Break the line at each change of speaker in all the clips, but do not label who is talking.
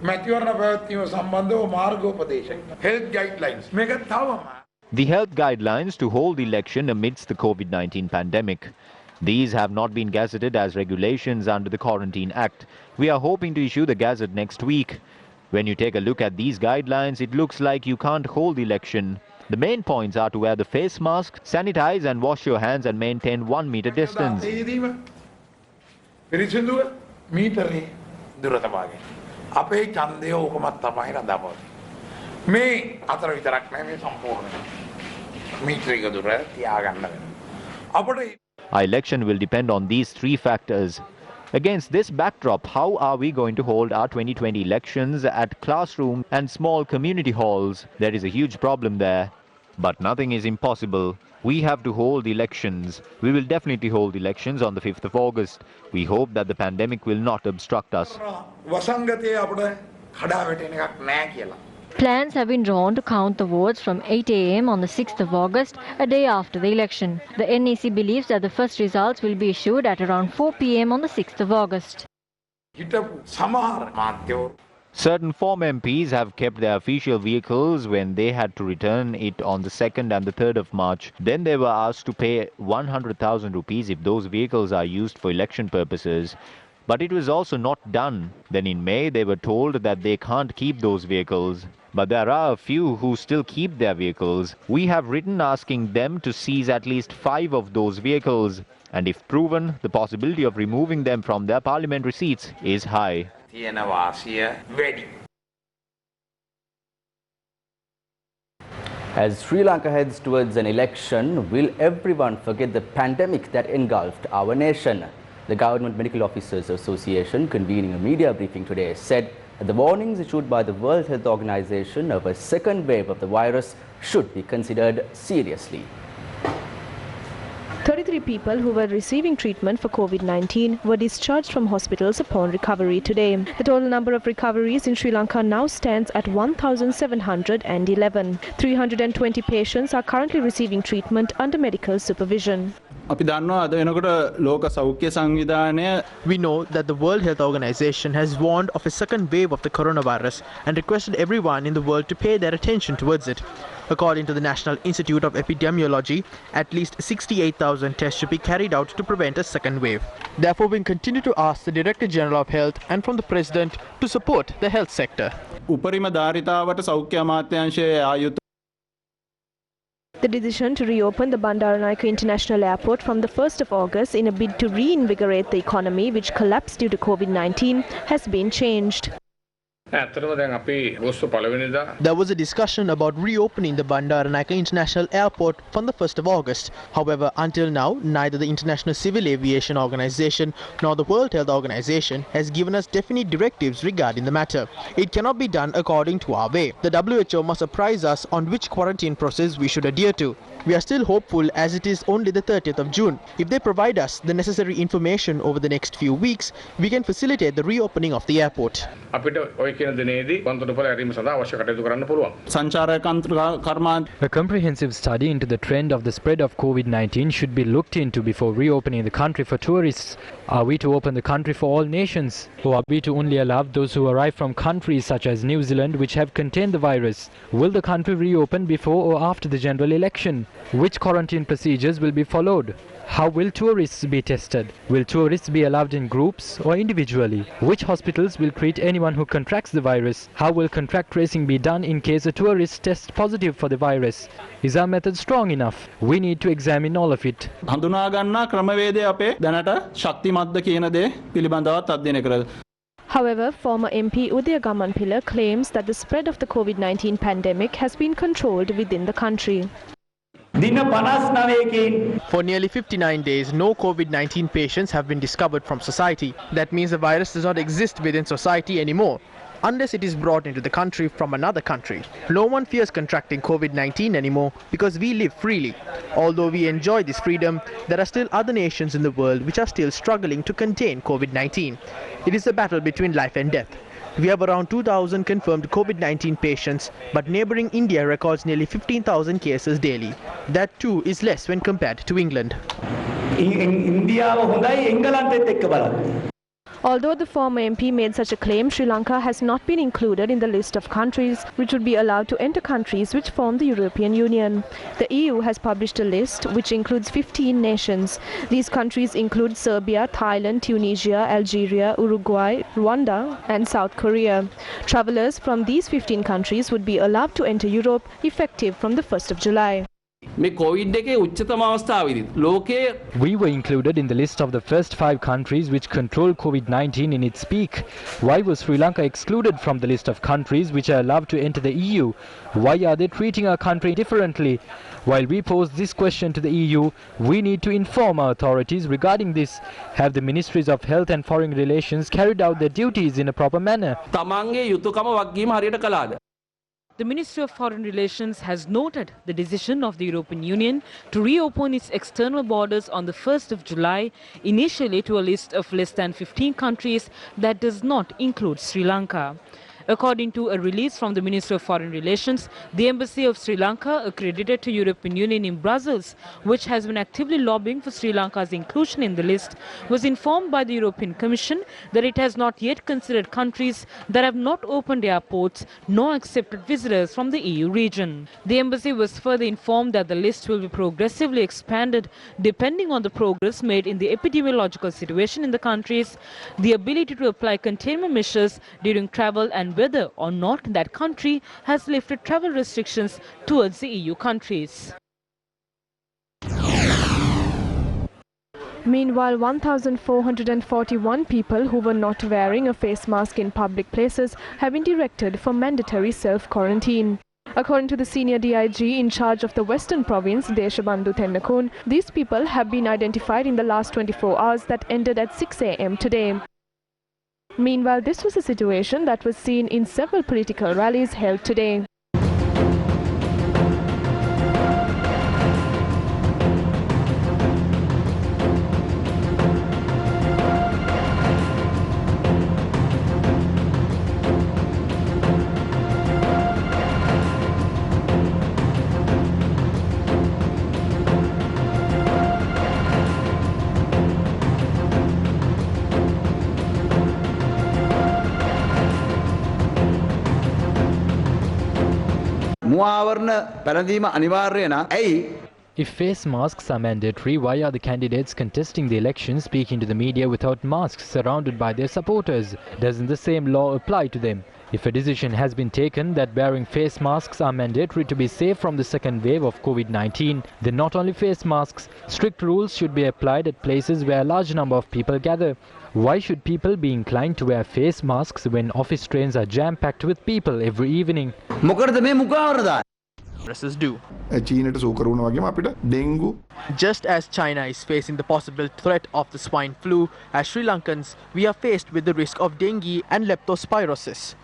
මැතිවරණ පැවැත්වීම සම්බන්ධව මාර්ගෝපදේශ health guidelines මේක තවම
The health guidelines to hold the election amidst the COVID-19 pandemic. These have not been gazetted as regulations under the Quarantine Act. We are hoping to issue the gazette next week. When you take a look at these guidelines, it looks like you can't hold the election. The main points are to wear the face mask, sanitize and wash your hands and maintain 1 meter distance.
අපේ ඡන්දය ඕකමත් තමයි රඳාපවතින්නේ. මේ අතර විතරක් නෙමෙයි මේ සම්පූර්ණ මීටර එක දුර තියාගන්න වෙනවා. අපිට
Our election will depend on these three factors. Against this backdrop, how are we going to hold our 2020 elections at classroom and small community halls? There is a huge problem there. But nothing is impossible. We have to hold elections. We will definitely hold elections on the 5th of August. We hope that the pandemic will not obstruct us.
Plans have been drawn to count the votes from 8 a.m. on the 6th of August, a day after the election. The NEC believes that the first results will be issued at around 4 p.m. on the 6th of August.
Certain former MPs have kept their official vehicles when they had to return it on the 2nd and the 3rd of March. Then they were asked to pay 100,000 rupees if those vehicles are used for election purposes. But it was also not done. Then in May, they were told that they can't keep those vehicles. But there are a few who still keep their vehicles. We have written asking them to seize at least 5 of those vehicles. And if proven, the possibility of removing them from their parliamentary seats is high.
As Sri Lanka heads towards an election, will everyone forget the pandemic that engulfed our nation? The Government Medical Officers Association, convening a media briefing today, said that the warnings issued by the World Health Organization of a second wave of the virus should be considered seriously.
33 people who were receiving treatment for COVID-19 were discharged from hospitals upon recovery today. The total number of recoveries in Sri Lanka now stands at 1,711. 320 patients are currently receiving treatment under medical supervision.
We know that the World Health Organization has warned of a second wave of the coronavirus and requested everyone in the world to pay their attention towards it. According to the National Institute of Epidemiology, at least 68,000 tests should be carried out to prevent a second wave. Therefore, we continue to ask the Director General of Health and from the President to support the health sector.
The decision to reopen the Bandaranaike International Airport from the 1st of August in a bid to reinvigorate the economy, which collapsed due to COVID-19, has been changed.
There was a discussion about reopening the Bandaranaike International Airport from the 1st of August. However, until now, neither the International Civil Aviation Organization nor the World Health Organization has given us definite directives regarding the matter. It cannot be done according to our way. The WHO must apprise us on which quarantine process we should adhere to. We are still hopeful as it is only the 30th of June. If they provide us the necessary information over the next few weeks, we can facilitate the reopening of the airport.
A comprehensive study into the trend of the spread of COVID-19 should be looked into before reopening the country for tourists. Are we to open the country for all nations, or are we to only allow those who arrive from countries such as New Zealand which have contained the virus? Will the country reopen before or after the general election? Which quarantine procedures will be followed? How will tourists be tested? Will tourists be allowed in groups or individually? Which hospitals will treat anyone who contracts the virus? How will contact tracing be done in case a tourist tests positive for the virus? Is our method strong enough? We need to examine all of it.
However, former MP Udaya Gamanpila claims that the spread of the COVID-19 pandemic has been controlled within the country.
For nearly 59 days, no COVID-19 patients have been discovered from society. That means the virus does not exist within society anymore, unless it is brought into the country from another country. No one fears contracting COVID-19 anymore because we live freely. Although we enjoy this freedom, there are still other nations in the world which are still struggling to contain COVID-19. It is a battle between life and death. We have around 2,000 confirmed COVID-19 patients, but neighbouring India records nearly 15,000 cases daily. That too is less when compared to England.
Although the former MP made such a claim, Sri Lanka has not been included in the list of countries which would be allowed to enter countries which form the European Union. The EU has published a list which includes 15 nations. These countries include Serbia, Thailand, Tunisia, Algeria, Uruguay, Rwanda and South Korea. Travelers from these 15 countries would be allowed to enter Europe effective from the 1st of July.
මේ Covid එකේ උච්චතම අවස්ථාවේදී ලෝකයේ
We were included in the list of the first 5 countries which control COVID-19 in its peak. Why was Sri Lanka excluded from the list of countries which are allowed to enter the EU? Why are they treating our country differently? While we pose this question to the EU, we need to inform our authorities regarding this. Have the Ministries of Health and Foreign Relations carried out their duties in a proper manner?
තමන්ගේ යුතුයකම වගකීම හරියට කළාද?
The Ministry of Foreign Relations has noted the decision of the European Union to reopen its external borders on the 1st of July, initially to a list of less than 15 countries that does not include Sri Lanka. According to a release from the Ministry of Foreign Relations, the Embassy of Sri Lanka, accredited to European Union in Brussels, which has been actively lobbying for Sri Lanka's inclusion in the list, was informed by the European Commission that it has not yet considered countries that have not opened their ports nor accepted visitors from the EU region. The embassy was further informed that the list will be progressively expanded depending on the progress made in the epidemiological situation in the countries, the ability to apply containment measures during travel, and whether or not that country has lifted travel restrictions towards the EU countries.
Meanwhile, 1,441 people who were not wearing a face mask in public places have been directed for mandatory self-quarantine. According to the senior DIG in charge of the Western Province, Deshabandhu Tennakun, these people have been identified in the last 24 hours that ended at 6 a.m. today. Meanwhile, this was a situation that was seen in several political rallies held today.
If face masks are mandatory, why are the candidates contesting the election speaking to the media without masks, surrounded by their supporters? Doesn't the same law apply to them? If a decision has been taken that wearing face masks are mandatory to be safe from the second wave of COVID-19, then not only face masks, strict rules should be applied at places where a large number of people gather. Why should people be inclined to wear face masks when office trains are jam-packed with people every evening?
Do. Just as China is facing the possible threat of the swine flu, as Sri Lankans, we are faced with the risk of dengue and leptospirosis.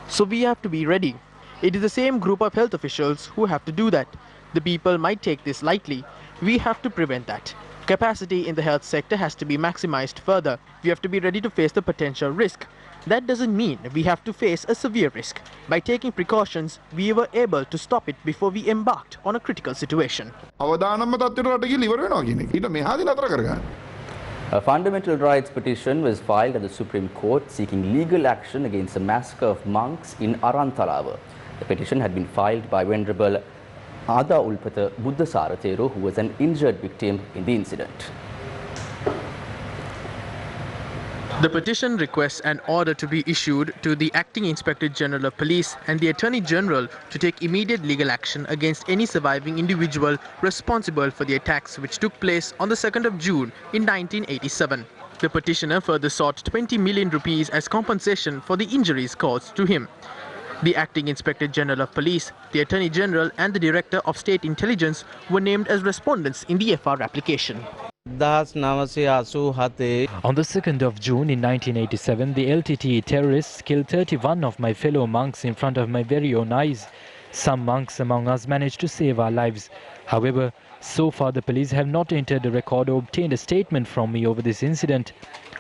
So we have to be ready. It is the same group of health officials who have to do that. The people might take this lightly. We have to prevent that. Capacity in the health sector has to be maximized further. We have to be ready to face the potential risk. That doesn't mean we have to face a severe risk. By taking precautions, we were able to stop it before we embarked on a critical situation.
A fundamental rights petition was filed at the Supreme Court seeking legal action against the massacre of monks in Aranthalawa. The petition had been filed by Venerable Ada Ulpata Buddhasara Thero, who was an injured victim in the incident.
The petition requests an order to be issued to the Acting Inspector General of Police and the Attorney General to take immediate legal action against any surviving individual responsible for the attacks which took place on the 2nd of June in 1987. The petitioner further sought 20 million rupees as compensation for the injuries caused to him. The Acting Inspector General of Police, the Attorney General and the Director of State Intelligence were named as respondents in the FR application.
On the 2nd of June in 1987, the LTTE terrorists killed 31 of my fellow monks in front of my very own eyes. Some monks among us managed to save our lives. However, so far the police have not entered a record or obtained a statement from me over this incident.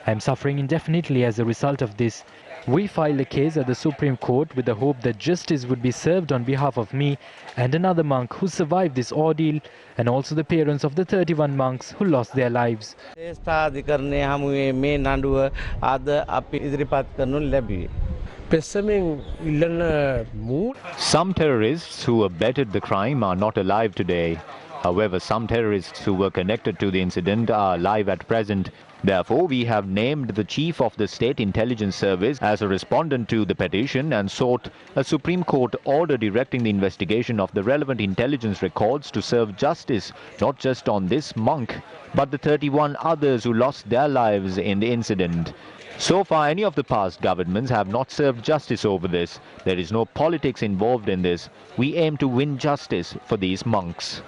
I am suffering indefinitely as a result of this. We filed a case at the Supreme Court with the hope that justice would be served on behalf of me and another monk who survived this ordeal, and also the parents of the 31 monks who lost their lives. Some terrorists who abetted the crime are not alive today. However, some terrorists who were connected to the incident are alive at present. Therefore, we have named the Chief of the State Intelligence Service as a respondent to the petition and sought a Supreme Court order directing the investigation of the relevant intelligence records to serve justice, not just on this monk, but the 31 others who lost their lives in the incident. So far, any of the past governments have not served justice over this. There is no politics involved in this. We aim to win justice for these monks.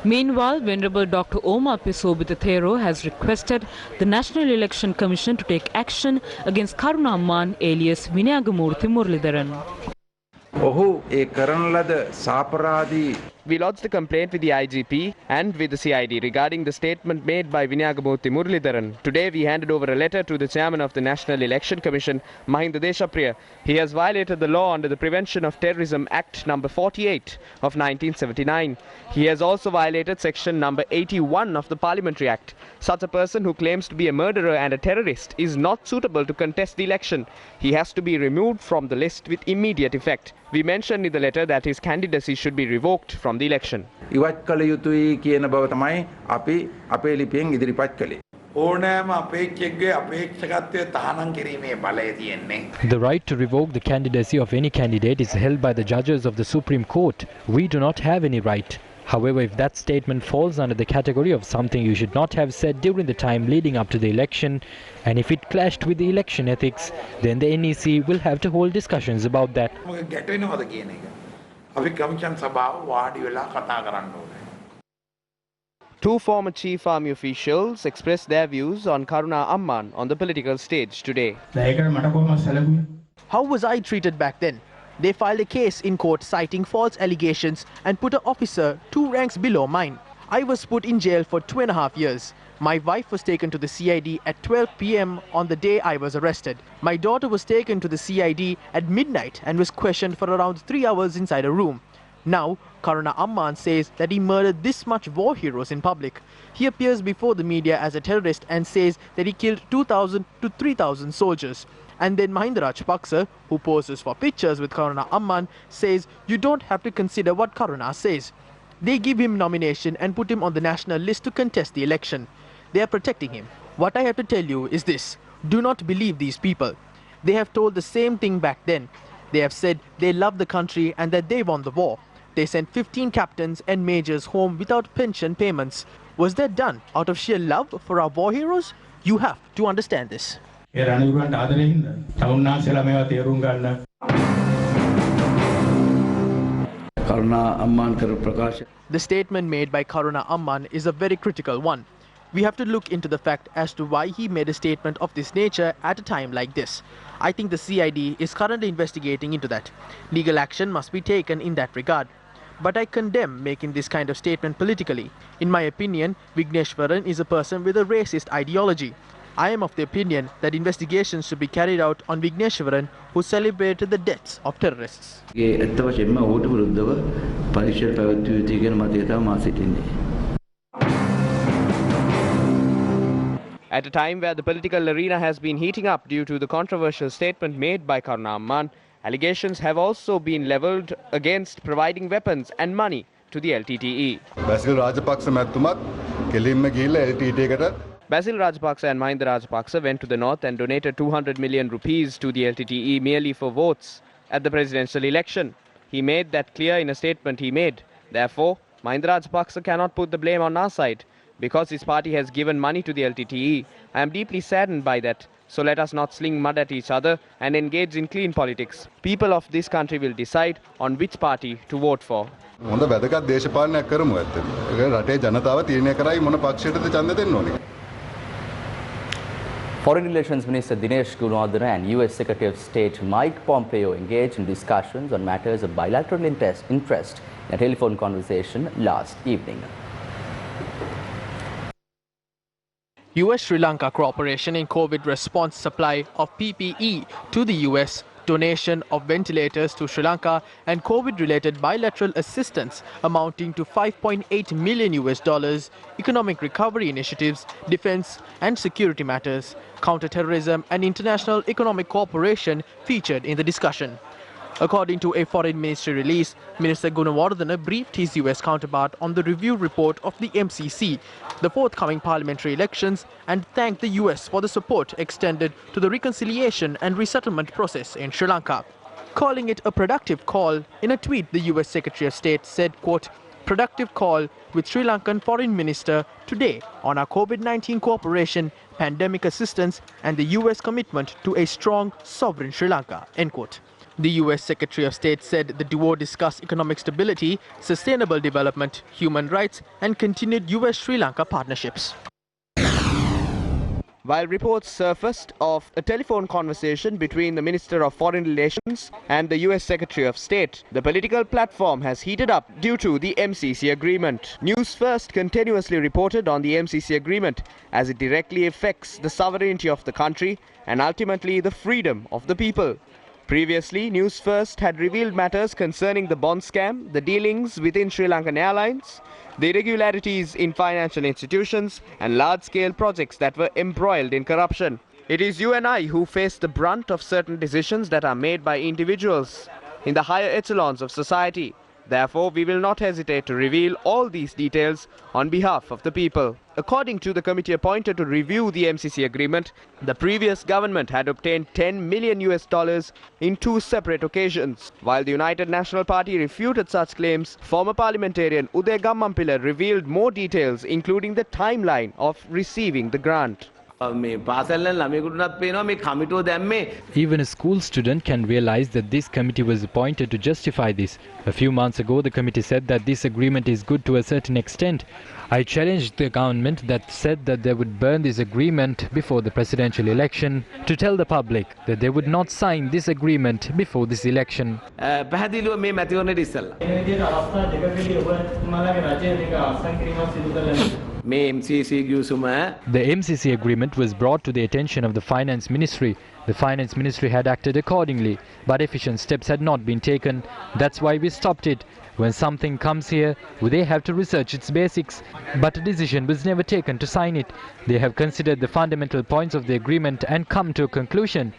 Meanwhile, Venerable Dr. Oma Pisobithathero has requested the National Election Commission to take action against Karuna Amman alias Vinayagamurthy Muralidharan.
We lodged the complaint with the IGP and with the CID regarding the statement made by Vinayagamurthy Muralidharan. Today we handed over a letter to the chairman of the National Election Commission, Mahinda Deshapriya. He has violated the law under the Prevention of Terrorism Act number 48 of 1979. He has also violated section number 81 of the Parliamentary Act. Such a person who claims to be a murderer and a terrorist is not suitable to contest the election. He has to be removed from the list with immediate effect. We mentioned in the letter that his candidacy should be revoked from the election.
The
right to revoke the candidacy of any candidate is held by the judges of the Supreme Court. We do not have any right. However, if that statement falls under the category of something you should not have said during the time leading up to the election, and if it clashed with the election ethics, then the NEC will have to hold discussions about that.
Two former chief army officials expressed their views on Karuna Amman on the political stage today.
How was I treated back then? They filed a case in court citing false allegations and put an officer 2 ranks below mine. I was put in jail for 2.5 years. My wife was taken to the CID at 12 p.m. on the day I was arrested. My daughter was taken to the CID at midnight and was questioned for around 3 hours inside a room. Now, Karuna Amman says that he murdered this much war heroes in public. He appears before the media as a terrorist and says that he killed 2,000 to 3,000 soldiers. And then Mahinda Rajapaksa, who poses for pictures with Karuna Amman, says you don't have to consider what Karuna says. They give him nomination and put him on the national list to contest the election. They are protecting him. What I have to tell you is this: do not believe these people. They have told the same thing back then. They have said they love the country and that they won the war. They sent 15 captains and majors home without pension payments. Was that done out of sheer love for our war heroes? You have to understand this. The statement made by Karuna Amman is a very critical one. We have to look into the fact as to why he made a statement of this nature at a time like this. I think the CID is currently investigating into that. Legal action must be taken in that regard. But I condemn making this kind of statement politically. In my opinion, Vigneshwaran is a person with a racist ideology. I am of the opinion that investigations should be carried out on Vigneshwaran, who celebrated the deaths of terrorists.
At a time where the political arena has been heating up due to the controversial statement made by Karuna Amman, allegations have also been levelled against providing weapons and money to the LTTE. Basil Rajapaksa and Mahinda Rajapaksa went to the north and donated 200 million rupees to the LTTE merely for votes at the presidential election. He made that clear in a statement he made. Therefore, Mahinda Rajapaksa cannot put the blame on our side because his party has given money to the LTTE. I am deeply saddened by that. So let us not sling mud at each other and engage in clean politics. People of this country will decide on which party to vote for.
Foreign Relations Minister Dinesh Gunawardena and US Secretary of State Mike Pompeo engaged in discussions on matters of bilateral interest in a telephone conversation last evening.
US-Sri Lanka cooperation in COVID response supply of PPE to the US, donation of ventilators to Sri Lanka and COVID-related bilateral assistance amounting to $5.8 million, economic recovery initiatives, defense and security matters, counter-terrorism and international economic cooperation featured in the discussion. According to a foreign ministry release, Minister Gunawardena briefed his US counterpart on the review report of the MCC, the forthcoming parliamentary elections, and thanked the US for the support extended to the reconciliation and resettlement process in Sri Lanka. Calling it a productive call, in a tweet the US Secretary of State said, quote, "Productive call with Sri Lankan Foreign Minister today on our COVID-19 cooperation, pandemic assistance and the US commitment to a strong, sovereign Sri Lanka," end quote. The US Secretary of State said the duo discussed economic stability, sustainable development, human rights and continued US-Sri Lanka partnerships.
While reports surfaced of a telephone conversation between the Minister of Foreign Relations and the US Secretary of State, the political platform has heated up due to the MCC agreement. Newsfirst continuously reported on the MCC agreement as it directly affects the sovereignty of the country and ultimately the freedom of the people. Previously, Newsfirst had revealed matters concerning the bond scam, the dealings within Sri Lankan Airlines, the irregularities in financial institutions and large-scale projects that were embroiled in corruption. It is you and I who face the brunt of certain decisions that are made by individuals in the higher echelons of society. Therefore, we will not hesitate to reveal all these details on behalf of the people. According to the committee appointed to review the MCC agreement, the previous government had obtained $10 million in two separate occasions. While the United National Party refuted such claims, former parliamentarian Uday Gammampila revealed more details, including the timeline of receiving the grant.
Even a school student can realize that this committee was appointed to justify this. A few months ago, the committee said that this agreement is good to a certain extent. I challenged the government that said that they would burn this agreement before the presidential election to tell the public that they would not sign this agreement before this election. The MCC agreement was brought to the attention of the Finance Ministry. The Finance Ministry had acted accordingly, but efficient steps had not been taken. That's why we stopped it. When something comes here, they have to research its basics, but a decision was never taken to sign it. They have considered the fundamental points of the agreement and come to a conclusion.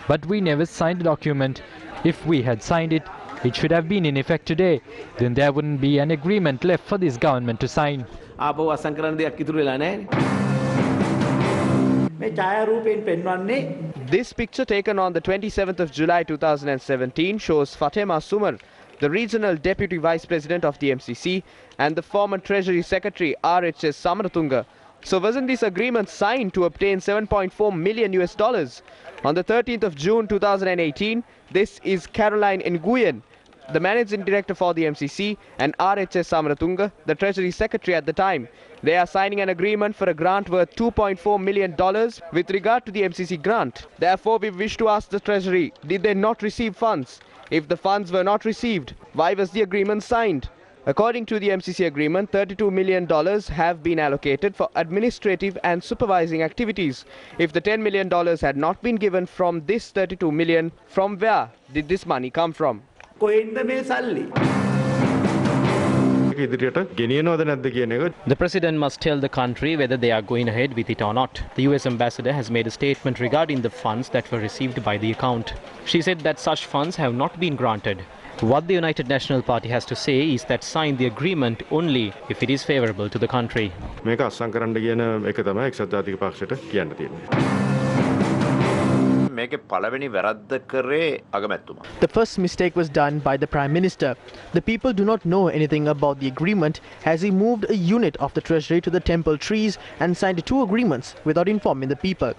But we never signed the document. If we had signed it, it should have been in effect today. Then there wouldn't be an agreement left for this government to sign.
This picture taken on the 27th of July 2017 shows Fatema Sumar, the regional deputy vice president of the MCC, and the former Treasury Secretary RHS Samaratunga. So wasn't this agreement signed to obtain $7.4 million? On the 13th of June 2018, this is Caroline Nguyen, the managing director for the MCC, and RHS Samaratunga, the Treasury Secretary at the time. They are signing an agreement for a grant worth $2.4 million with regard to the MCC grant. Therefore, we wish to ask the Treasury, did they not receive funds? If the funds were not received, why was the agreement signed? According to the MCC agreement, $32 million have been allocated for administrative and supervising activities. If the $10 million had not been given from this $32 million, from where did this money come from?
The president must tell the country whether they are going ahead with it or not. The US ambassador has made a statement regarding the funds that were received by the account. She said that such funds have not been granted. What the United National Party has to say is that sign the agreement only if it is favorable to the country.
The first mistake was done by the Prime Minister. The people do not know anything about the agreement as he moved a unit of the Treasury to the Temple Trees and signed two agreements without informing the people.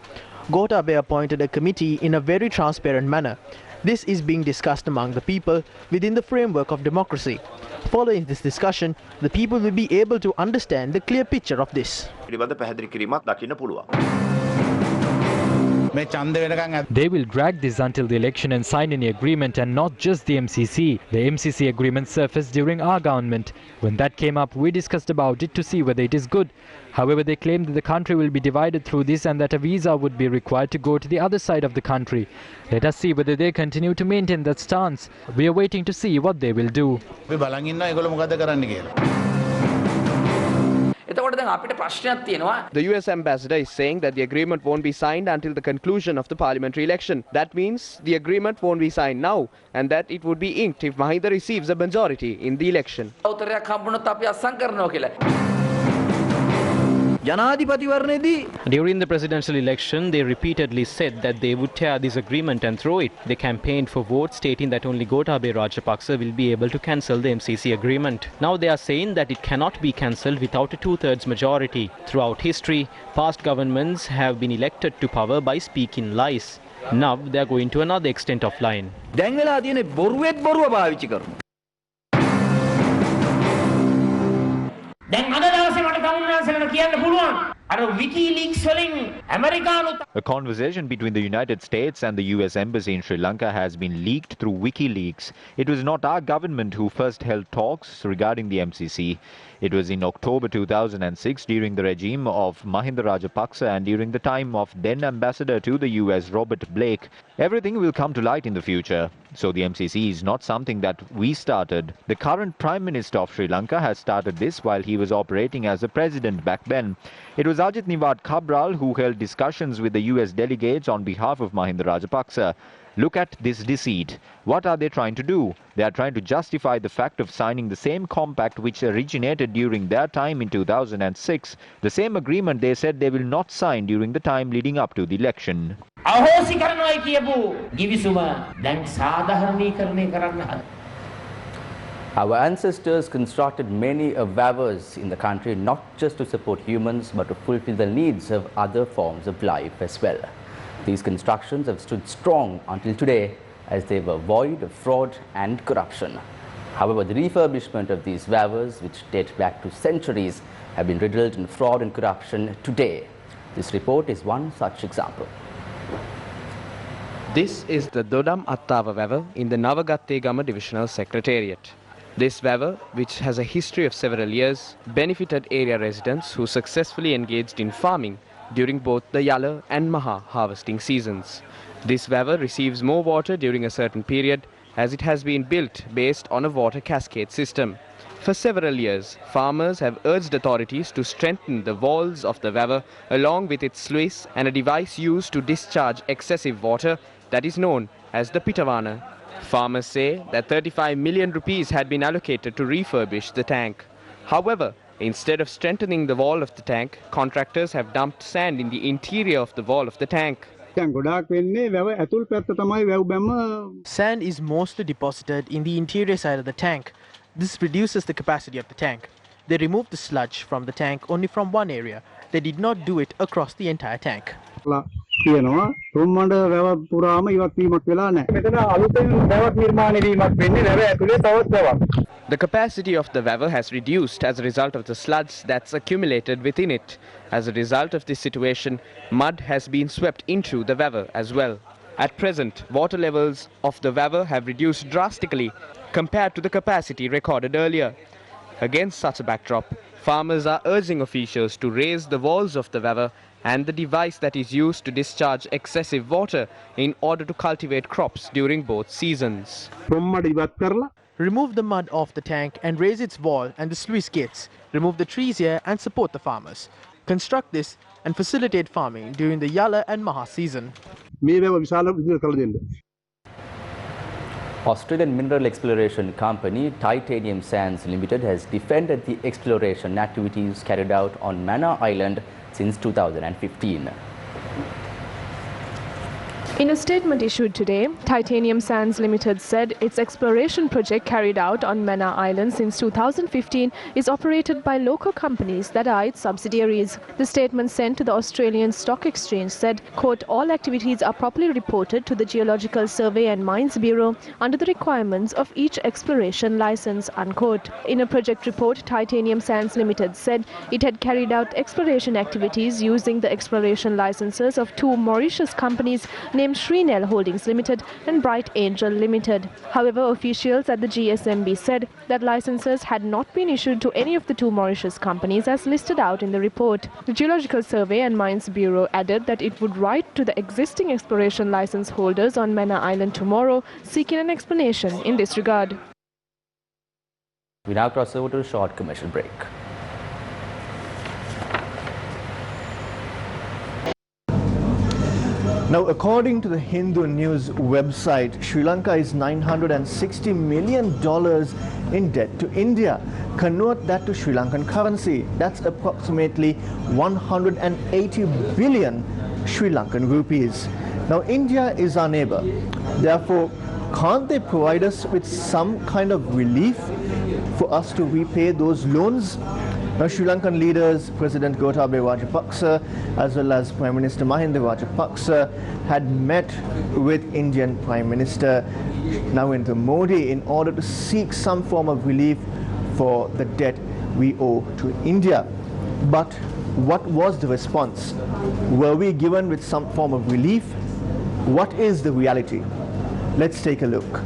Gotabaya appointed a committee in a very transparent manner. This is being discussed among the people within the framework of democracy. Following this discussion, the people will be able to understand the clear picture of this.
They will drag this until the election and sign any agreement, and not just the MCC. The MCC agreement surfaced during our government. When that came up, we discussed about it to see whether it is good. However, they claim that the country will be divided through this and that a visa would be required to go to the other side of the country. Let us see whether they continue to maintain that stance. We are waiting to see what they will do.
The US ambassador is saying that the agreement won't be signed until the conclusion of the parliamentary election. That means the agreement won't be signed now, and that it would be inked if Mahinda receives a majority in the election.
During the presidential election, they repeatedly said that they would tear this agreement and throw it. They campaigned for votes stating that only Gotabaya Rajapaksa will be able to cancel the MCC agreement. Now they are saying that it cannot be cancelled without a two-thirds majority. Throughout history, past governments have been elected to power by speaking lies. Now they are going to another extent of lying.
A conversation between the United States and the US Embassy in Sri Lanka has been leaked through WikiLeaks. It was not our government who first held talks regarding the MCC. It was in October 2006 during the regime of Mahinda Rajapaksa and during the time of then Ambassador to the US Robert Blake. Everything will come to light in the future. So the MCC is not something that we started. The current Prime Minister of Sri Lanka has started this while he was operating as a president back then. It was Ajit Niwad Cabral who held discussions with the US delegates on behalf of Mahinda Rajapaksa. Look at this deceit. What are they trying to do? They are trying to justify the fact of signing the same compact which originated during their time in 2006. The same agreement they said they will not sign during the time leading up to the election.
Our ancestors constructed many avavas in the country, not just to support humans, but to fulfill the needs of other forms of life as well. These constructions have stood strong until today, as they were void of fraud and corruption. However, the refurbishment of these vavas, which date back to centuries, have been riddled in fraud and corruption today. This report is one such example.
This is the Dodam Attava Vava in the Navagattegama Divisional Secretariat. This vava, which has a history of several years, benefited area residents who successfully engaged in farming during both the Yala and Maha harvesting seasons. This vava receives more water during a certain period as it has been built based on a water cascade system. For several years, farmers have urged authorities to strengthen the walls of the vava along with its sluice and a device used to discharge excessive water that is known as the Pitavana. Farmers say that 35 million rupees had been allocated to refurbish the tank. However, instead of strengthening the wall of the tank, contractors have dumped sand in the interior of the wall of the tank.
Sand is mostly deposited in the interior side of the tank. This reduces the capacity of the tank. They removed the sludge from the tank only from one area. They did not do it across the entire tank.
The capacity of the vava has reduced as a result of the sludge that's accumulated within it. As a result of this situation, mud has been swept into the vava as well. At present, water levels of the vava have reduced drastically compared to the capacity recorded earlier. Against such a backdrop, farmers are urging officials to raise the walls of the vava and the device that is used to discharge excessive water in order to cultivate crops during both seasons.
Remove the mud off the tank and raise its wall and the sluice gates. Remove the trees here and support the farmers. Construct this and facilitate farming during the Yala and Maha season.
Australian mineral exploration company Titanium Sands Limited has defended the exploration activities carried out on Manor Island since 2015.
In a statement issued today, Titanium Sands Limited said its exploration project carried out on Manna Island since 2015 is operated by local companies that are its subsidiaries. The statement sent to the Australian Stock Exchange said, quote, all activities are properly reported to the Geological Survey and Mines Bureau under the requirements of each exploration license, unquote. In a project report, Titanium Sands Limited said it had carried out exploration activities using the exploration licenses of two Mauritius companies named Srinel Holdings Limited and Bright Angel Limited. However, officials at the GSMB said that licenses had not been issued to any of the two Mauritius companies as listed out in the report. The Geological Survey and Mines Bureau added that it would write to the existing exploration license holders on Manna Island tomorrow, seeking an explanation in this regard.
We now cross over to a short commercial break.
Now, according to the Hindu News website, Sri Lanka is $960 million in debt to India. Convert that to Sri Lankan currency. That's approximately 180 billion Sri Lankan rupees. Now, India is our neighbor. Therefore, can't they provide us with some kind of relief for us to repay those loans? Now, Sri Lankan leaders, President Gotabaya Rajapaksa as well as Prime Minister Mahinda Rajapaksa had met with Indian Prime Minister Narendra Modi in order to seek some form of relief for the debt we owe to India. But what was the response? Were we given with some form of relief? What is the reality? Let's take a look.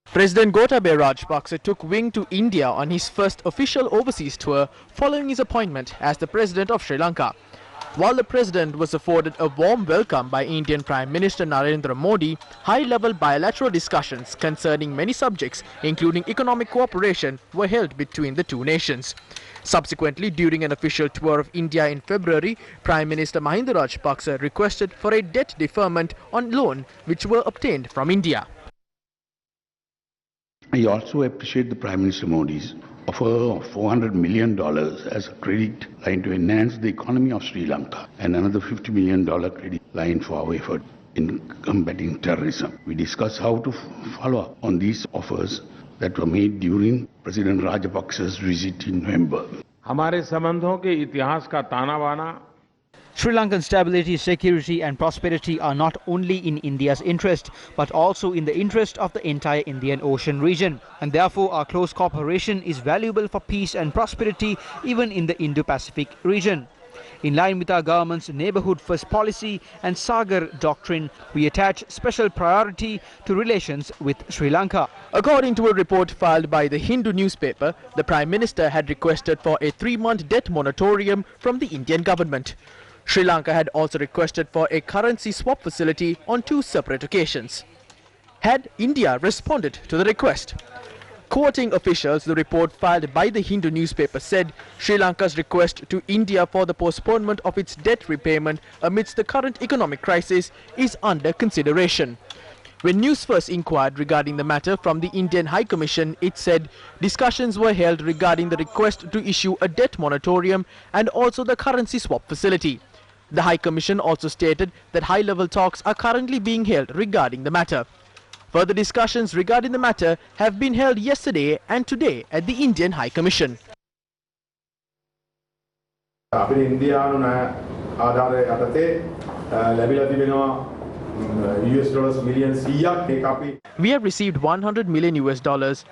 President Gotabaya Rajapaksa took wing to India on his first official overseas tour following his appointment as the President of Sri Lanka. While the President was afforded a warm welcome by Indian Prime Minister Narendra Modi, high-level bilateral discussions concerning many subjects, including economic cooperation, were held between the two nations. Subsequently, during an official tour of India in February, Prime Minister Mahinda Rajapaksa requested for a debt deferment on loan which were obtained from India.
I also appreciate the Prime Minister Modi's offer of $400 million as a credit line to enhance the economy of Sri Lanka and another $50 million credit line for our effort in combating terrorism. We discussed how to follow up on these offers that were made during President Rajapaksa's visit in November.
हमारे संबंधों के इतिहास का ताना बाना
Sri Lankan stability, security and prosperity are not only in India's interest, but also in the interest of the entire Indian Ocean region. And therefore, our close cooperation is valuable for peace and prosperity even in the Indo-Pacific region. In line with our government's neighbourhood first policy and Sagar doctrine, we attach special priority to relations with Sri Lanka.
According to a report filed by the Hindu newspaper, the Prime Minister had requested for a 3-month debt moratorium from the Indian government. Sri Lanka had also requested for a currency swap facility on 2 separate occasions. Had India responded to the request? Quoting officials, the report filed by the Hindu newspaper said Sri Lanka's request to India for the postponement of its debt repayment amidst the current economic crisis is under consideration. When Newsfirst inquired regarding the matter from the Indian High Commission, it said discussions were held regarding the request to issue a debt moratorium and also the currency swap facility. The High Commission also stated that high-level talks are currently being held regarding the matter. Further discussions regarding the matter have been held yesterday and today at the Indian High Commission. We have received $100 million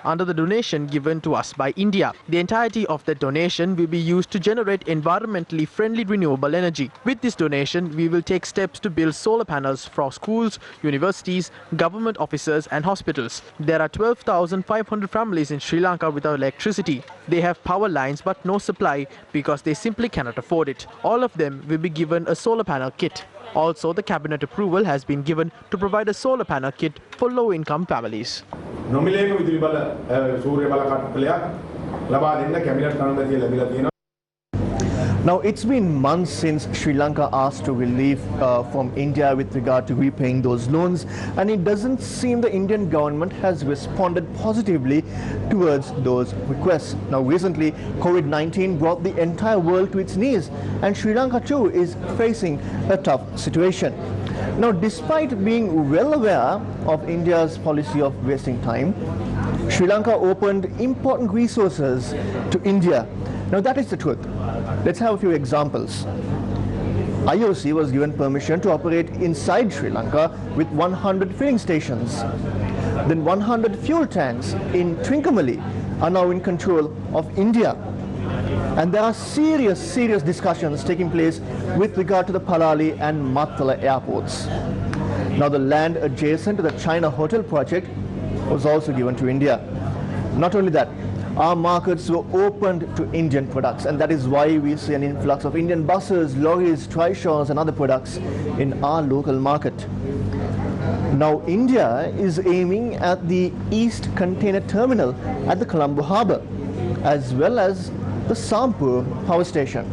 under the donation given to us by India. The entirety of that donation will be used to generate environmentally friendly renewable energy. With this donation, we will take steps to build solar panels for schools, universities, government offices and hospitals. There are 12,500 families in Sri Lanka without electricity. They have power lines but no supply because they simply cannot afford it. All of them will be given a solar panel kit. Also, the cabinet approval has been given to provide a solar panel kit for low-income families.
Now, it's been months since Sri Lanka asked for relief from India with regard to repaying those loans, and it doesn't seem the Indian government has responded positively towards those requests. Now, recently, COVID-19 brought the entire world to its knees, and Sri Lanka too is facing a tough situation. Now, despite being well aware of India's policy of wasting time, Sri Lanka opened important resources to India. Now, that is the truth. Let's have a few examples. IOC was given permission to operate inside Sri Lanka with 100 filling stations. Then 100 fuel tanks in Trincomalee are now in control of India. And there are serious discussions taking place with regard to the Palali and Mattala airports. Now, the land adjacent to the China hotel project was also given to India. Not only that, our markets were opened to Indian products, and that is why we see an influx of Indian buses, lorries, trishaws and other products in our local market. Now, India is aiming at the East Container Terminal at the Colombo Harbour, as well as the Sampur power station.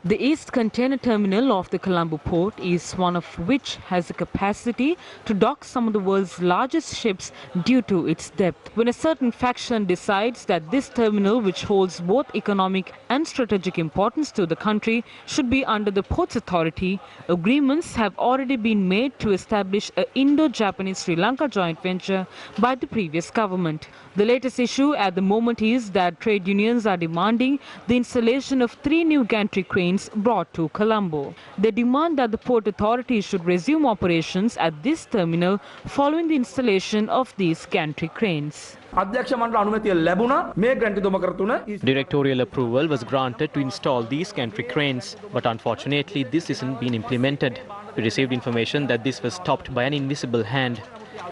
The East Container Terminal of the Colombo port is one of which has the capacity to dock some of the world's largest ships due to its depth. When a certain faction decides that this terminal, which holds both economic and strategic importance to the country, should be under the Ports Authority, agreements have already been made to establish an Indo-Japanese Sri Lanka joint venture by the previous government. The latest issue at the moment is that trade unions are demanding the installation of 3 new gantry cranes brought to Colombo. They demand that the Port Authority should resume operations at this terminal following the installation of these gantry cranes.
Directorial approval was granted to install these gantry cranes, but unfortunately this isn't been implemented. We received information that this was stopped by an invisible hand.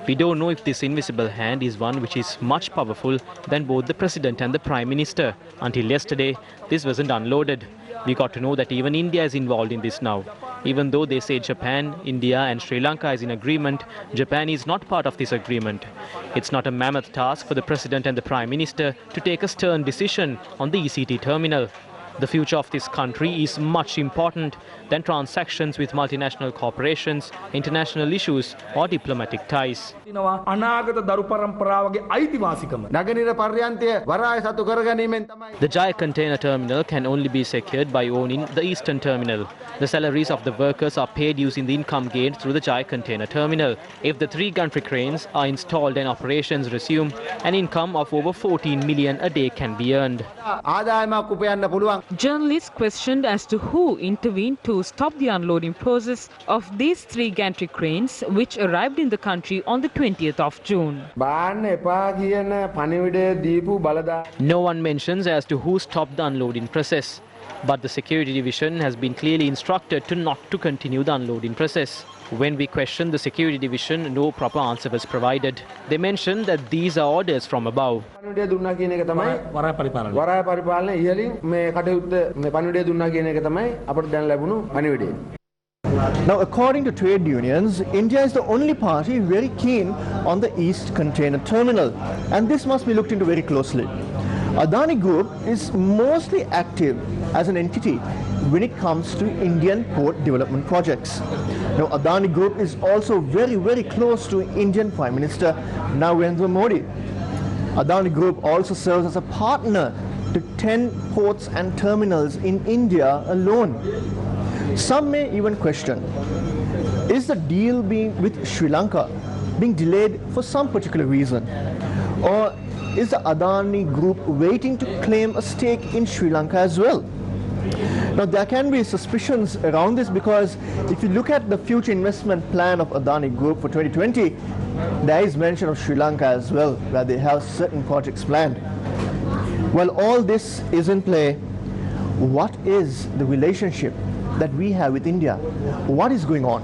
We don't know if this invisible hand is one which is much powerful than both the President and the Prime Minister. Until yesterday, this wasn't unloaded. We got to know that even India is involved in this now. Even though they say Japan, India and Sri Lanka is in agreement, Japan is not part of this agreement. It's not a mammoth task for the President and the Prime Minister to take a stern decision on the ECT terminal. The future of this country is much important than transactions with multinational corporations, international issues or diplomatic ties. The Jaya container terminal can only be secured by owning the eastern terminal. The salaries of the workers are paid using the income gained through the Jaya container terminal. If the 3 gantry cranes are installed and operations resume, an income of over 14 million a day can be earned.
Journalists questioned as to who intervened to stop the unloading process of these 3 gantry cranes, which arrived in the country on the 20th of June.
No one mentions as to who stopped the unloading process, but the security division has been clearly instructed to not to continue the unloading process. When we questioned the security division, no proper answer was provided. They mentioned that these are orders from above.
Now, according to trade unions, India is the only party very keen on the East Container Terminal, and this must be looked into very closely. Adani Group is mostly active as an entity when it comes to Indian port development projects. Now, Adani Group is also very close to Indian Prime Minister Narendra Modi. Adani Group also serves as a partner to 10 ports and terminals in India alone. Some may even question, is the deal with Sri Lanka being delayed for some particular reason? Or is the Adani Group waiting to claim a stake in Sri Lanka as well? Now, there can be suspicions around this because if you look at the future investment plan of Adani Group for 2020, there is mention of Sri Lanka as well, where they have certain projects planned. While all this is in play, what is the relationship that we have with India? What is going on?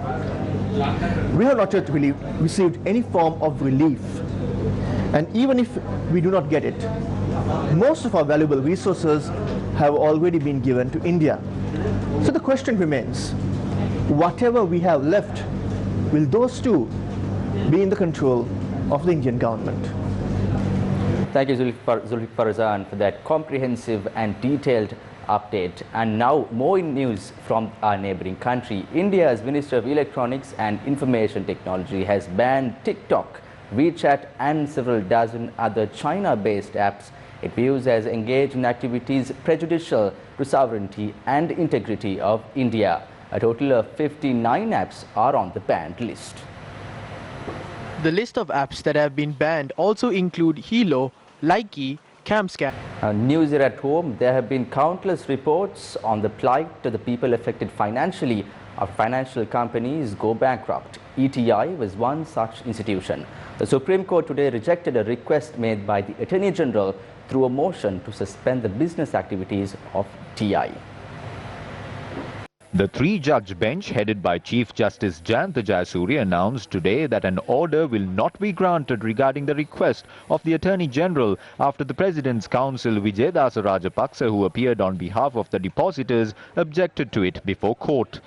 We have not yet really received any form of relief. And even if we do not get it, most of our valuable resources have already been given to India. So the question remains, whatever we have left, will those two be in the control of the Indian government?
Thank you, Zulfikar Farzan, for that comprehensive and detailed update. And now more news from our neighboring country. India's Minister of Electronics and Information Technology has banned TikTok, WeChat and several dozen other China-based apps it views as engaged in activities prejudicial to sovereignty and integrity of India. A total of 59 apps are on the banned list.
The list of apps that have been banned also include Hilo, Likey, CamScan.
News here at home, there have been countless reports on the plight of the people affected financially after financial companies go bankrupt. ETI was one such institution. The Supreme Court today rejected a request made by the Attorney General through a motion to suspend the business activities of ETI.
The three-judge bench headed by Chief Justice Jayantha Jayasuriya announced today that an order will not be granted regarding the request of the Attorney General after the President's counsel Vijayadasa Rajapaksa, who appeared on behalf of the depositors, objected to it before court.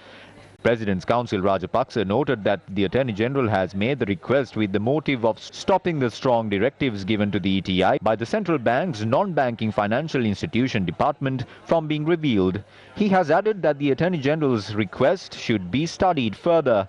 President's counsel Rajapaksa noted that the Attorney General has made the request with the motive of stopping the strong directives given to the ETI by the central bank's non-banking financial institution department from being revealed. He has added that the Attorney General's request should be studied further.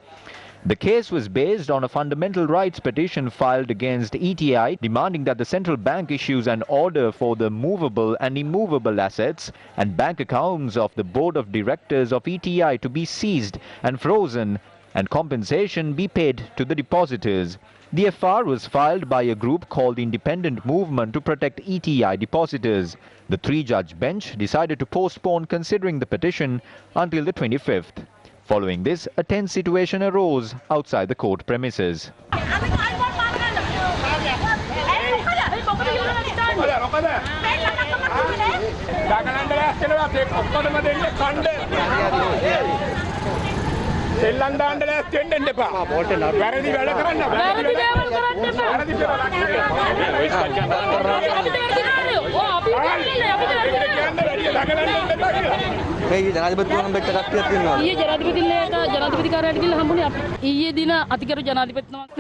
The case was based on a fundamental rights petition filed against ETI demanding that the central bank issues an order for the movable and immovable assets and bank accounts of the board of directors of ETI to be seized and frozen and compensation be paid to the depositors. The FR was filed by a group called Independent Movement to Protect ETI depositors. The three-judge bench decided to postpone considering the petition until the 25th. Following this, a tense situation arose outside the court premises.
We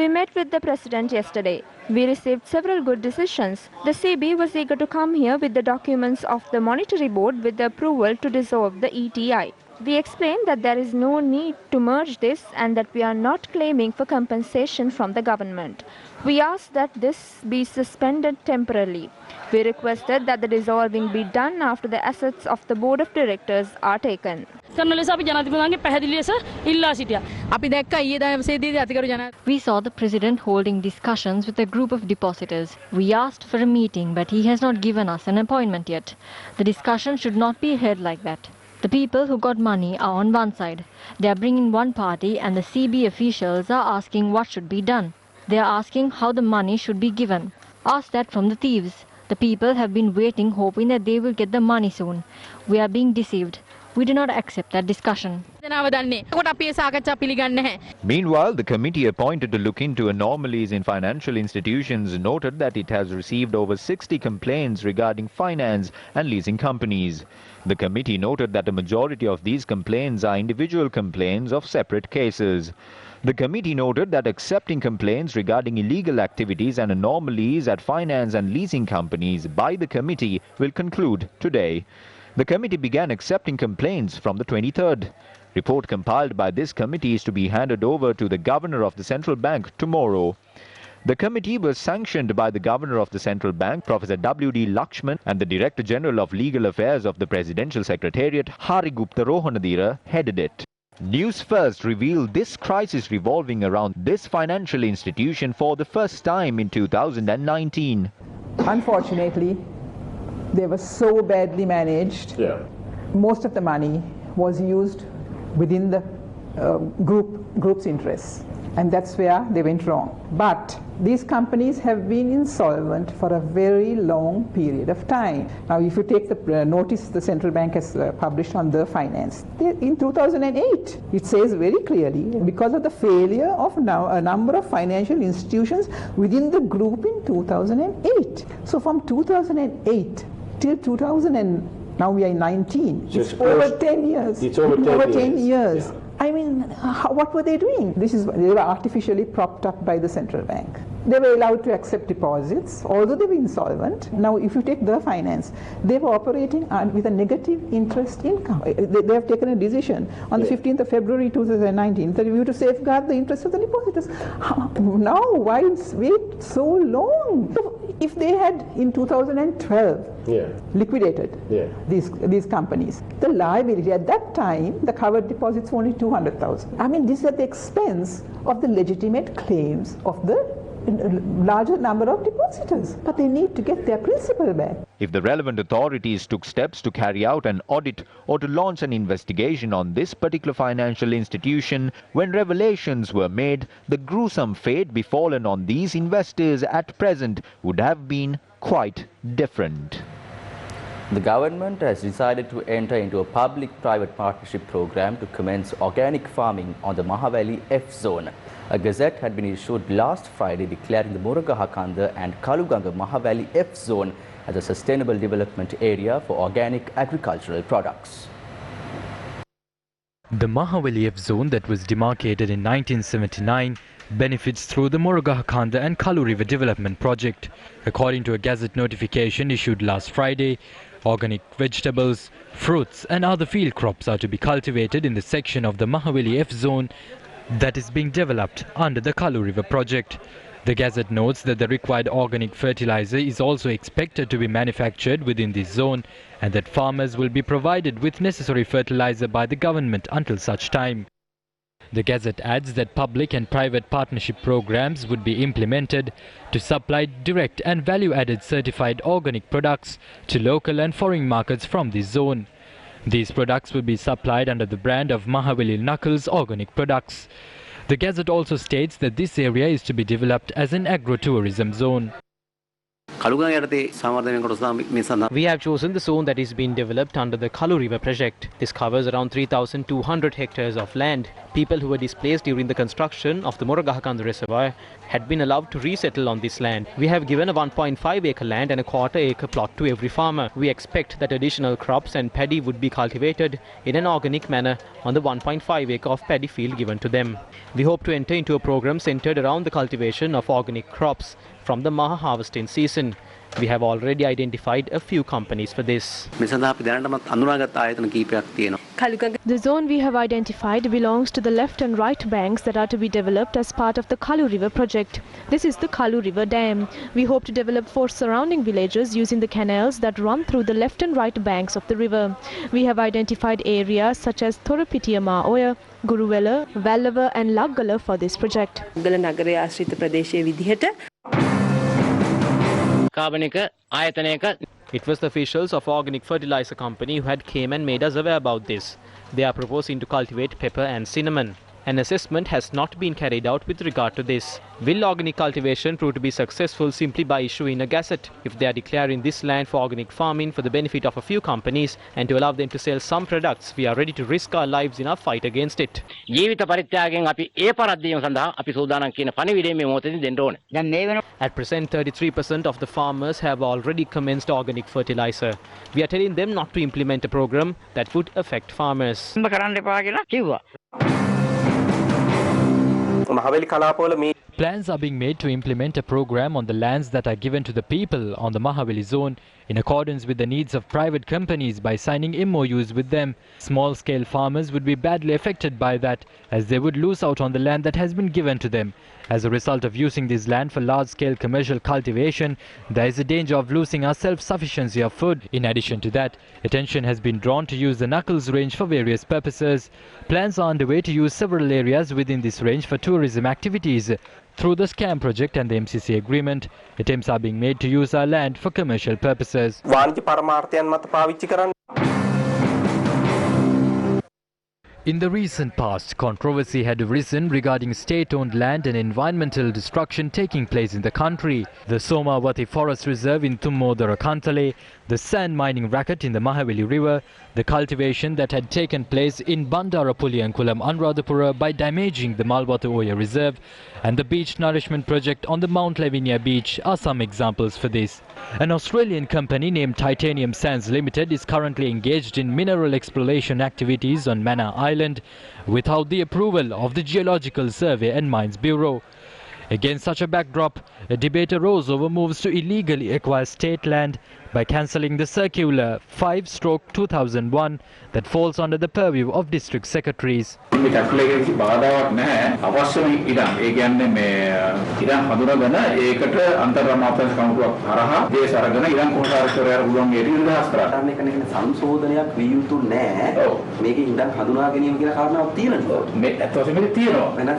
met with the President yesterday. We received several good decisions. The CB was eager to come here with the documents of the Monetary Board with the approval to dissolve the ETI. We explained that there is no need to merge this and that we are not claiming for compensation from the government. We asked that this be suspended temporarily. We requested that the dissolving be done after the assets of the board of directors are taken.
We saw the President holding discussions with a group of depositors. We asked for a meeting, but he has not given us an appointment yet. The discussion should not be held like that. The people who got money are on one side. They are bringing one party and the CB officials are asking what should be done. They are asking how the money should be given. Ask that from the thieves. The people have been waiting, hoping that they will get the money soon. We are being deceived. We do not accept that discussion.
Meanwhile, the committee appointed to look into anomalies in financial institutions noted that it has received over 60 complaints regarding finance and leasing companies. The committee noted that a majority of these complaints are individual complaints of separate cases. The committee noted that accepting complaints regarding illegal activities and anomalies at finance and leasing companies by the committee will conclude today. The committee began accepting complaints from the 23rd. Report compiled by this committee is to be handed over to the Governor of the Central Bank tomorrow. The committee was sanctioned by the Governor of the Central Bank, Professor W.D. Lakshman, and the Director General of Legal Affairs of the Presidential Secretariat, Harigupta Rohanadira, headed it. News First revealed this crisis revolving around this financial institution for the first time in 2019.
Unfortunately, they were so badly managed. Most of the money was used within the group's interests, and that's where they went wrong. But these companies have been insolvent for a very long period of time. Now, if you take the notice the central bank has published on the finance, in 2008, it says very clearly, because of the failure of now a number of financial institutions within the group in 2008. So from 2008 till 2000 and now we are in 19. So it's over 10 years.
It's over 10
years.
Yeah.
I mean, what were they doing? They were artificially propped up by the central bank. They were allowed to accept deposits, although they were insolvent. Now, if you take their finance, they were operating with a negative interest income. They have taken a decision on the 15th of February 2019 that we have to safeguard the interest of the depositors. Now, why wait so long? If they had in 2012 liquidated these companies, the liability at that time, the covered deposits were only 200,000. I mean, this is at the expense of the legitimate claims of the larger number of depositors, but they need to get their principal back.
If the relevant authorities took steps to carry out an audit or to launch an investigation on this particular financial institution, when revelations were made, the gruesome fate befallen on these investors at present would have been quite different.
The government has decided to enter into a public-private partnership program to commence organic farming on the Mahaweli F zone. A gazette had been issued last Friday declaring the Murugahakanda and Kaluganga Mahaweli F zone as a sustainable development area for organic agricultural products.
The Mahaweli F zone that was demarcated in 1979 benefits through the Murugahakanda and Kalu River Development Project. According to a gazette notification issued last Friday, organic vegetables, fruits and other field crops are to be cultivated in the section of the Mahaweli F zone that is being developed under the Kalu River project. The Gazette notes that the required organic fertilizer is also expected to be manufactured within this zone and that farmers will be provided with necessary fertilizer by the government until such time. The Gazette adds that public and private partnership programs would be implemented to supply direct and value-added certified organic products to local and foreign markets from this zone. These products will be supplied under the brand of Mahaweli Knuckles Organic Products. The Gazette also states that this area is to be developed as an agro-tourism zone.
We have chosen the zone that is being developed under the Kalu River project. This covers around 3,200 hectares of land. People who were displaced during the construction of the Murugahakanda reservoir had been allowed to resettle on this land. We have given a 1.5 acre land and a quarter-acre plot to every farmer. We expect that additional crops and paddy would be cultivated in an organic manner on the 1.5 acre of paddy field given to them. We hope to enter into a program centered around the cultivation of organic crops from the Maha harvesting season. We have already identified a few companies for this.
The zone we have identified belongs to the left and right banks that are to be developed as part of the Kalu River project. This is the Kalu River Dam. We hope to develop 4 surrounding villages using the canals that run through the left and right banks of the river. We have identified areas such as Thorapitiama Oya, Guruwela, Vallava and Laggala for this project.
It was the officials of Organic Fertilizer Company who had came and made us aware about this. They are proposing to cultivate pepper and cinnamon. An assessment has not been carried out with regard to this. Will organic cultivation prove to be successful simply by issuing a gazette? If they are declaring this land for organic farming for the benefit of a few companies and to allow them to sell some products, we are ready to risk our lives in our fight against it. At present, 33% of the farmers have already commenced organic fertilizer. We are telling them not to implement a program that would affect farmers.
Plans are being made to implement a program on the lands that are given to the people on the Mahaweli zone in accordance with the needs of private companies by signing MOUs with them. Small-scale farmers would be badly affected by that as they would lose out on the land that has been given to them. As a result of using this land for large-scale commercial cultivation, there is a danger of losing our self-sufficiency of food. In addition to that, attention has been drawn to use the Knuckles range for various purposes. Plans are underway to use several areas within this range for tourism activities. Through the SCAM project and the MCC agreement, attempts are being made to use our land for commercial purposes. In the recent past, controversy had arisen regarding state-owned land and environmental destruction taking place in the country. The Somawati Forest Reserve in Tummodara Kantale, the sand mining racket in the Mahaweli River, the cultivation that had taken place in Bandara Puliyankulam, Anuradhapura by damaging the Malwata Oya Reserve, and the beach nourishment project on the Mount Lavinia beach are some examples for this. An Australian company named Titanium Sands Limited is currently engaged in mineral exploration activities on Manor Island without the approval of the Geological Survey and Mines Bureau. Against such a backdrop, a debate arose over moves to illegally acquire state land by cancelling the circular 5/2001 that falls under the purview of district secretaries.
මේ චක්‍රලේඛනයේ බාධාවක් නැහැ. අවශ්‍යම ඉඩම්. ඒ කියන්නේ මේ ඉඩම් හඳුනාගෙන ඒකට අන්තර් අමාත්‍යාංශ කමිටුවක් හරහා දේශ අරගෙන ඉඩම් කොටාරිස්වරයාට පුළුවන් ඒ නිදහස් කරා.
මේක නේ සංශෝධනයක් විය යුතු නැහැ. මේකේ ඉඩම් හඳුනා ගැනීම කියලා කාරණාවක් තියෙනවා.
මේ ඇත්ත වශයෙන්ම මේක තියෙනවා.
වෙන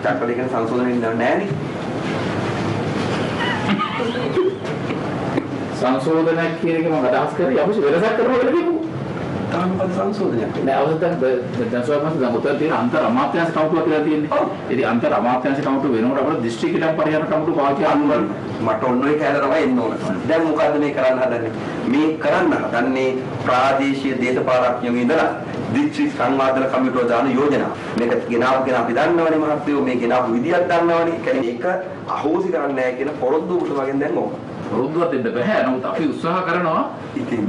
චක්‍රලේඛන සංශෝධනයක් නැහැ නේ.
සංශෝධනයක් කියන එක මම අදහස් කරේ අවශ්‍ය වෙනසක් කරනවා කියලා කියමු.
තාමපද සංශෝධනයක්
නෑ අවශ්‍ය දැන් සෝමස් දැන් උත්තර තියෙන අන්තර් අමාත්‍යාංශ කමිටුවක් කියලා තියෙන්නේ. ඉතින් අන්තර් අමාත්‍යාංශ කමිටුව වෙනකොට අපිට දිස්ත්‍රික්ක ඉඩම් පරිහරණ කමිටුව පාවිච්චි කරන්න
මට ඔන්න ඔය කැලේ තමයි එන්න ඕන. දැන් මොකද්ද මේ කරන්න හදන්නේ? මේ කරන්න හදන්නේ ප්‍රාදේශීය දේශපාලඥයෝ ඉඳලා දිස්ත්‍රික් සංවාදන කමිටුව දාන යෝජනා. මේක ගෙනාවගෙන අපි දන්නවනේ මහත්තයෝ මේ ගෙනාවු විදියක් දන්නවනේ. කියන්නේ ඒක අහෝසි කරන්නේ නැහැ කියන පොරොන්දුකට වගේ දැන් ඕක.
පොරොන්දුවක් දෙන්න බෑ. නමුත් අපි උත්සාහ කරනවා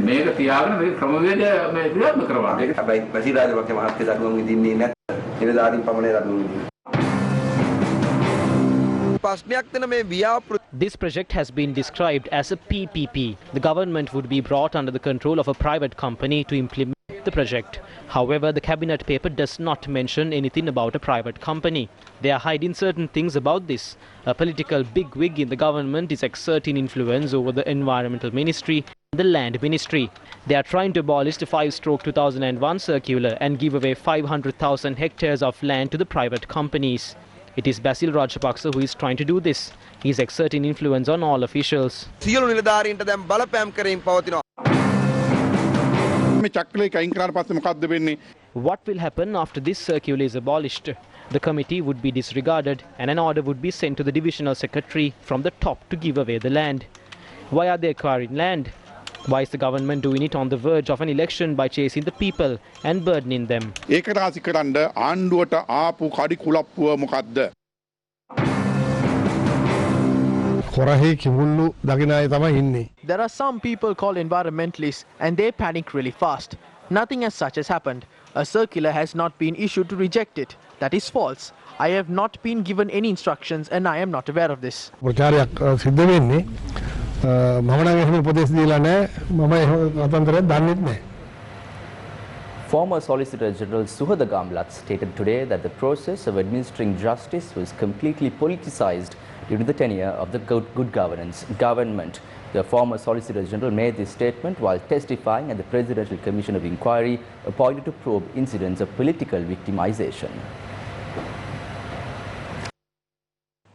මේක තියාගෙන මේක ක්‍රමවේදය මේ ක්‍රියාත්මක කරනවා.
ඒක හැබැයි ප්‍රසිද්ධාධිපති මහත්තයා දඩුවම් විඳින්නේ නැත්නම් නිලධාරීන් පමණයි දඩුවම් විඳින්නේ.
This project has been described as a PPP. The government would be brought under the control of a private company to implement the project. However, the cabinet paper does not mention anything about a private company. They are hiding certain things about this. A political bigwig in the government is exerting influence over the environmental ministry and the land ministry. They are trying to abolish the 5/2001 circular and give away 500,000 hectares of land to the private companies. It is Basil Rajapaksa who is trying to do this. He is exerting influence on all officials. What will happen after this circular is abolished? The committee would be disregarded and an order would be sent to the divisional secretary from the top to give away the land. Why are they acquiring land? Why is the government doing it on the verge of an election by chasing the people and burdening them?
There are some people called environmentalists and they panic really fast. Nothing as such has happened. A circular has not been issued to reject it. That is false. I have not been given any instructions and I am not aware of this.
Former Solicitor General Suhada Gamlat stated today that the process of administering justice was completely politicized during the tenure of the Good Governance government. The former Solicitor General made this statement while testifying at the Presidential Commission of Inquiry appointed to probe incidents of political victimization.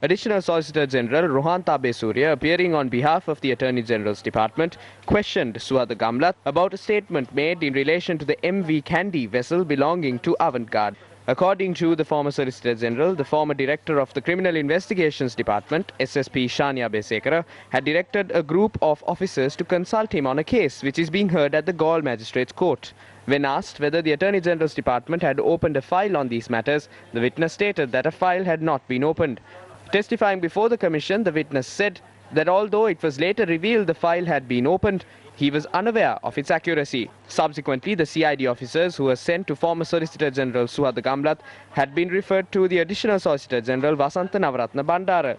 Additional Solicitor General Rohan Tabesurya, appearing on behalf of the Attorney General's Department, questioned Suhada Gamlat about a statement made in relation to the MV Candy vessel belonging to Avantgarde. According to the former Solicitor General, the former Director of the Criminal Investigations Department, SSP Shania Besekara, had directed a group of officers to consult him on a case which is being heard at the Galle Magistrates Court. When asked whether the Attorney General's Department had opened a file on these matters, the witness stated that a file had not been opened. Testifying before the commission, the witness said that although it was later revealed the file had been opened, he was unaware of its accuracy. Subsequently, the CID officers who were sent to former Solicitor General Suhada Gamlat had been referred to the Additional Solicitor General Vasantha Navaratna Bandara.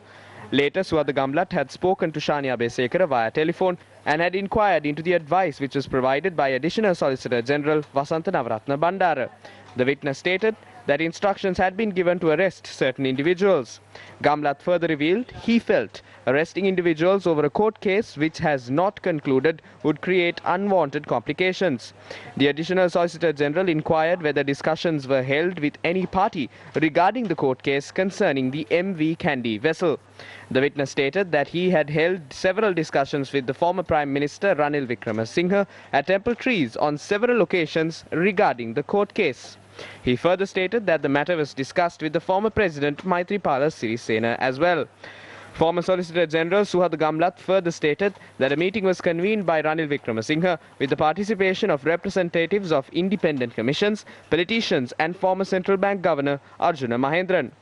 Later, Suhada Gamlat had spoken to Shania Besekara via telephone and had inquired into the advice which was provided by Additional Solicitor General Vasantha Navaratna Bandara. The witness stated that instructions had been given to arrest certain individuals. Gamlat further revealed he felt arresting individuals over a court case which has not concluded would create unwanted complications. The Additional Solicitor General inquired whether discussions were held with any party regarding the court case concerning the MV Candy vessel. The witness stated that he had held several discussions with the former Prime Minister Ranil Wickremesinghe at Temple Trees on several occasions regarding the court case. He further stated that the matter was discussed with the former President Maithripala Sirisena as well. Former Solicitor General Suhada Gamlat further stated that a meeting was convened by Ranil Wickremesinghe with the participation of representatives of independent commissions, politicians and former Central Bank Governor Arjuna Mahendran.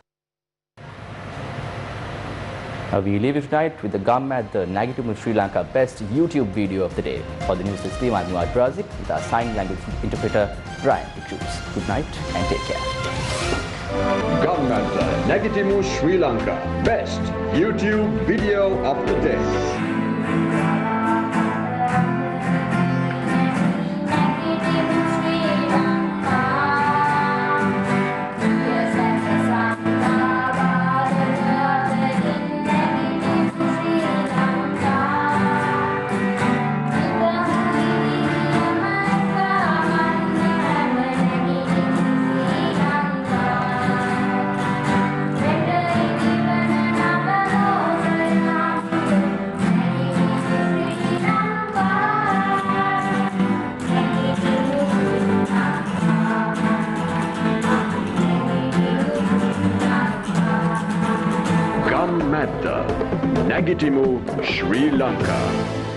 We leave you tonight with the gum at the Nagitimu Sri Lanka best YouTube video of the day. For the Newsfirst team, I'm Brazik with our sign language interpreter Brian Cruz. Good night and take care.
Gum at the Nagitimu Sri Lanka best YouTube video of the day. Gum at the Nagitimu Sri Lanka.